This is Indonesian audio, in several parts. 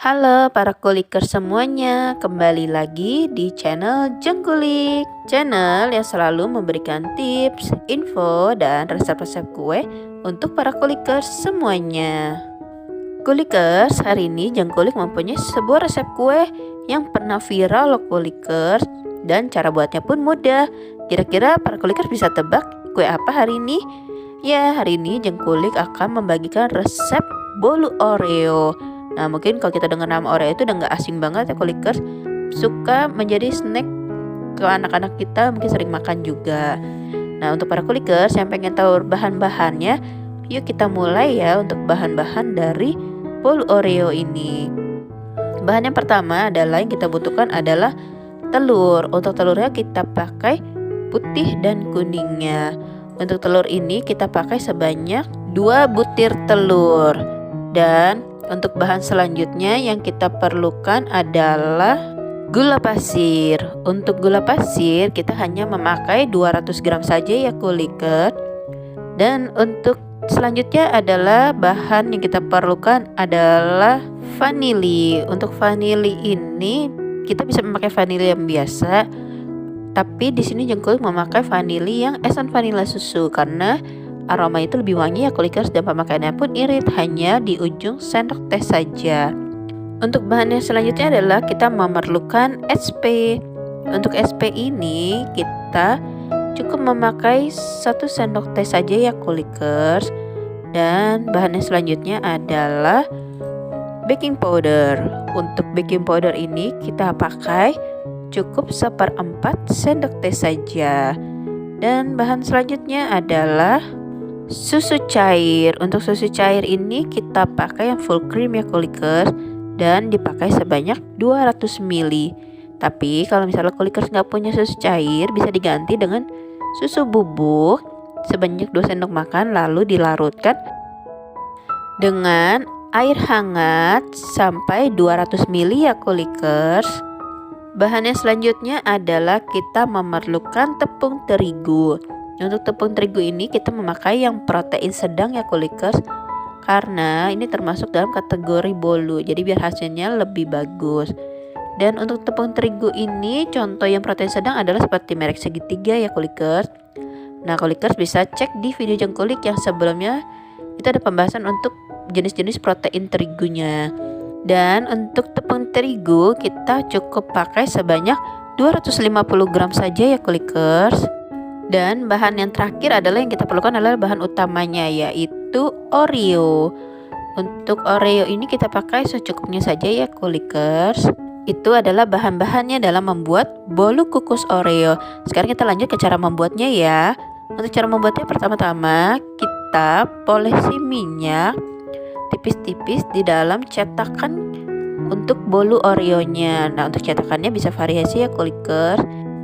Halo para kuliker semuanya, kembali lagi di channel Jengkulik, channel yang selalu memberikan tips, info, dan resep-resep kue untuk para kulikers semuanya. Kulikers, hari ini Jengkulik mempunyai sebuah resep kue yang pernah viral loh kulikers, dan cara buatnya pun mudah. Kira-kira para kulikers bisa tebak kue apa hari ini? Ya, hari ini Jengkulik akan membagikan resep bolu Oreo. Nah, mungkin kalau kita dengar nama Oreo itu udah nggak asing banget ya kulikers. Suka menjadi snack ke anak-anak kita, mungkin sering makan juga. Nah, untuk para kulikers yang pengen tahu bahan-bahannya, yuk kita mulai ya untuk bahan-bahan dari bolu Oreo ini. Bahan yang pertama adalah yang kita butuhkan adalah telur. Untuk telurnya kita pakai putih dan kuningnya. Untuk telur ini kita pakai sebanyak 2 butir telur. Dan untuk bahan selanjutnya yang kita perlukan adalah gula pasir. Untuk gula pasir kita hanya memakai 200 gram saja ya kuliker. Dan untuk selanjutnya adalah bahan yang kita perlukan adalah vanili. Untuk vanili ini kita bisa memakai vanili yang biasa, tapi di sini Jengkulik memakai vanili yang esen vanila susu karena aroma itu lebih wangi ya kulikers, dan pemakaiannya pun irit, hanya di ujung sendok teh saja. Untuk bahan yang selanjutnya adalah kita memerlukan SP. Untuk SP ini kita cukup memakai 1 sendok teh saja ya kulikers. Dan bahan yang selanjutnya adalah baking powder. Untuk baking powder ini kita pakai cukup 1/4 sendok teh saja. Dan bahan selanjutnya adalah susu cair. Untuk susu cair ini kita pakai yang full cream ya kulikers, dan dipakai sebanyak 200 ml. Tapi kalau misalnya kulikers nggak punya susu cair, bisa diganti dengan susu bubuk sebanyak 2 sendok makan, lalu dilarutkan dengan air hangat sampai 200 ml ya kulikers. Bahan yang selanjutnya adalah kita memerlukan tepung terigu. Untuk tepung terigu ini kita memakai yang protein sedang ya kulikers, karena ini termasuk dalam kategori bolu, jadi biar hasilnya lebih bagus. Dan untuk tepung terigu ini contoh yang protein sedang adalah seperti merek segitiga ya kulikers. Nah, kulikers bisa cek di video Jengkulik yang sebelumnya, itu ada pembahasan untuk jenis-jenis protein terigunya. Dan untuk tepung terigu kita cukup pakai sebanyak 250 gram saja ya kulikers. Dan bahan yang terakhir adalah yang kita perlukan adalah bahan utamanya, yaitu Oreo. Untuk Oreo ini kita pakai secukupnya saja ya kulikers. Itu adalah bahan-bahannya dalam membuat bolu kukus Oreo. Sekarang kita lanjut ke cara membuatnya ya. Untuk cara membuatnya, pertama-tama kita polesi minyak tipis-tipis di dalam cetakan untuk bolu Oreonya. Nah, untuk cetakannya bisa variasi ya kulikers.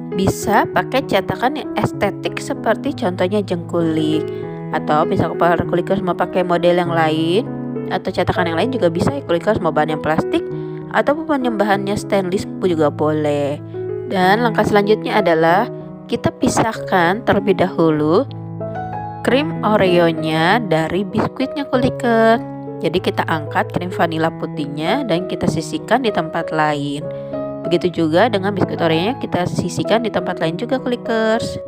Bisa pakai cetakan yang estetik seperti contohnya Jengkulik, atau misalnya para kulikers mau pakai model yang lain atau cetakan yang lain juga bisa ya kulikers, mau bahan yang plastik ataupun yang bahannya stainless pun juga boleh. Dan langkah selanjutnya adalah kita pisahkan terlebih dahulu krim Oreonya dari biskuitnya kulikers. Jadi kita angkat krim vanila putihnya dan kita sisihkan di tempat lain. Begitu juga dengan biskuit Oreo-nya kita sisihkan di tempat lain juga kulikers.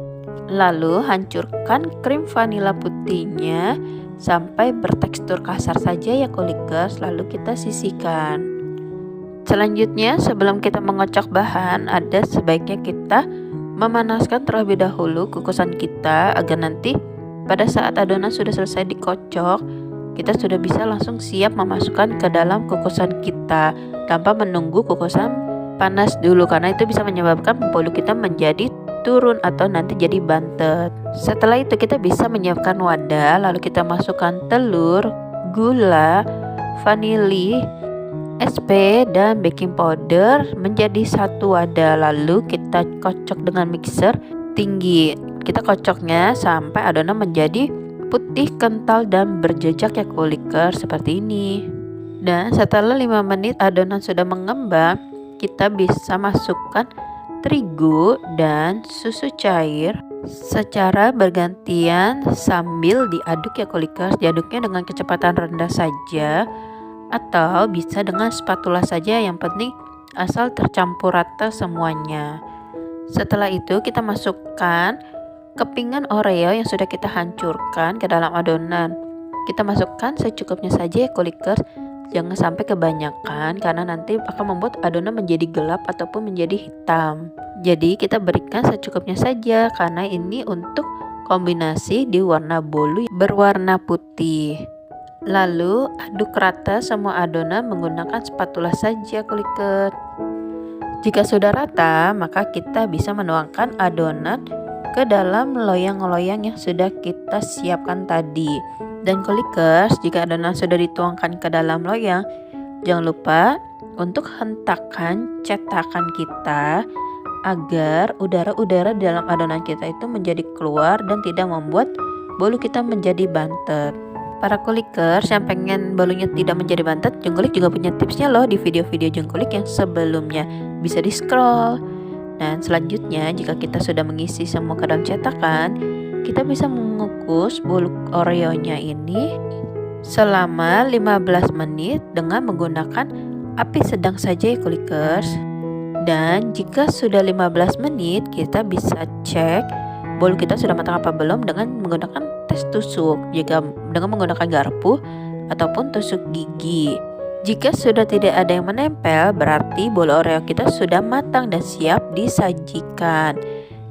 Lalu hancurkan krim vanila putihnya sampai bertekstur kasar saja ya kulikers, lalu kita sisihkan. Selanjutnya sebelum kita mengocok bahan, ada sebaiknya kita memanaskan terlebih dahulu kukusan kita agar nanti pada saat adonan sudah selesai dikocok, kita sudah bisa langsung siap memasukkan ke dalam kukusan kita tanpa menunggu kukusan panas dulu, karena itu bisa menyebabkan bolu kita menjadi turun atau nanti jadi bantet. Setelah itu kita bisa menyiapkan wadah, lalu kita masukkan telur, gula, vanili, SP, dan baking powder menjadi satu wadah, lalu kita kocok dengan mixer tinggi. Kita kocoknya sampai adonan menjadi putih, kental, dan berjejak ya kulikers seperti ini. Dan setelah 5 menit adonan sudah mengembang, kita bisa masukkan terigu dan susu cair secara bergantian sambil diaduk ya kulikers. Diaduknya dengan kecepatan rendah saja atau bisa dengan spatula saja, yang penting asal tercampur rata semuanya. Setelah itu kita masukkan kepingan Oreo yang sudah kita hancurkan ke dalam adonan. Kita masukkan secukupnya saja ya kulikers, jangan sampai kebanyakan karena nanti akan membuat adonan menjadi gelap ataupun menjadi hitam. Jadi kita berikan secukupnya saja karena ini untuk kombinasi di warna bolu berwarna putih. Lalu aduk rata semua adonan menggunakan spatula saja kulikers. Jika sudah rata, maka kita bisa menuangkan adonan ke dalam loyang-loyang yang sudah kita siapkan tadi. Dan kulikers, jika adonan sudah dituangkan ke dalam loyang, jangan lupa untuk hentakkan cetakan kita agar udara-udara di dalam adonan kita itu menjadi keluar dan tidak membuat bolu kita menjadi bantet. Para kulikers yang pengen bolunya tidak menjadi bantet, Jengkulik juga punya tipsnya loh di video-video Jengkulik yang sebelumnya. Bisa di scroll. Dan selanjutnya, jika kita sudah mengisi semua ke dalam cetakan, kita bisa mengukus bolu Oreo-nya ini selama 15 menit dengan menggunakan api sedang saja ya kulikers. Dan jika sudah 15 menit, kita bisa cek bolu kita sudah matang apa belum dengan menggunakan tes tusuk, jika dengan menggunakan garpu ataupun tusuk gigi. Jika sudah tidak ada yang menempel, berarti bolu Oreo kita sudah matang dan siap disajikan.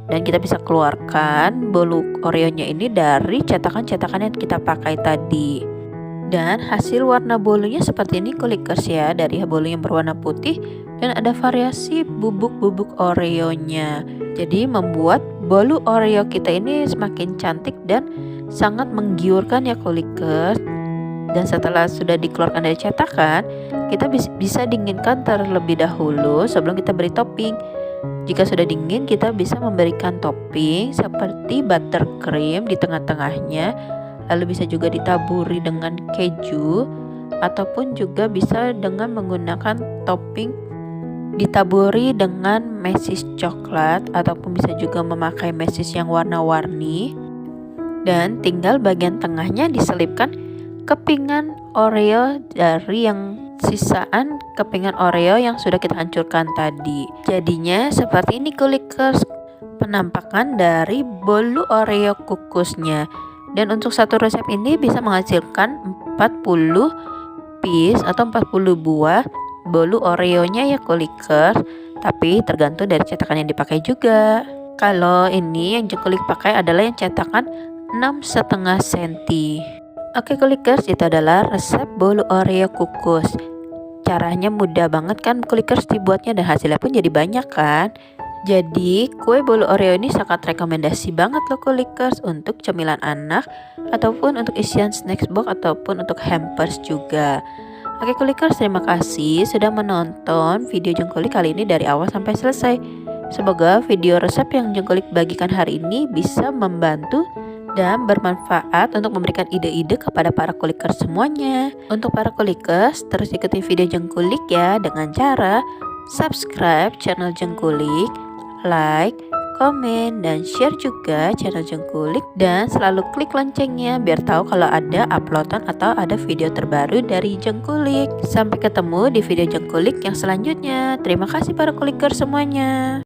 Dan kita bisa keluarkan bolu Oreo-nya ini dari cetakan-cetakan yang kita pakai tadi. Dan hasil warna bolunya seperti ini kulikers ya, dari bolu yang berwarna putih dan ada variasi bubuk-bubuk Oreo-nya. Jadi membuat bolu Oreo kita ini semakin cantik dan sangat menggiurkan ya kulikers. Dan setelah sudah dikeluarkan dari cetakan, kita bisa dinginkan terlebih dahulu sebelum kita beri topping. Jika sudah dingin, kita bisa memberikan topping seperti buttercream di tengah-tengahnya, lalu bisa juga ditaburi dengan keju ataupun juga bisa dengan menggunakan topping ditaburi dengan mesis coklat ataupun bisa juga memakai mesis yang warna-warni. Dan tinggal bagian tengahnya diselipkan kepingan Oreo dari yang sisaan kepingan Oreo yang sudah kita hancurkan tadi. Jadinya seperti ini kulikers penampakan dari bolu Oreo kukusnya. Dan untuk satu resep ini bisa menghasilkan 40 piece atau 40 buah bolu Oreo-nya ya kulikers. Tapi tergantung dari cetakan yang dipakai juga. Kalau ini yang Jengkulik pakai adalah yang cetakan 6,5 cm. Oke kulikers, itu adalah resep bolu Oreo kukus. Caranya mudah banget kan kulikers dibuatnya dan hasilnya pun jadi banyak kan. Jadi kue bolu Oreo ini sangat rekomendasi banget loh kulikers untuk cemilan anak ataupun untuk isian snacks box ataupun untuk hampers juga. Oke kulikers, terima kasih sudah menonton video Jengkulik kali ini dari awal sampai selesai. Semoga video resep yang Jengkulik bagikan hari ini bisa membantu dan bermanfaat untuk memberikan ide-ide kepada para kulikers semuanya. Untuk para kulikers, terus ikuti video Jengkulik ya dengan cara subscribe channel Jengkulik, like, komen, dan share juga channel Jengkulik, dan selalu klik loncengnya biar tahu kalau ada uploadan atau ada video terbaru dari Jengkulik. Sampai ketemu di video Jengkulik yang selanjutnya. Terima kasih para kulikers semuanya.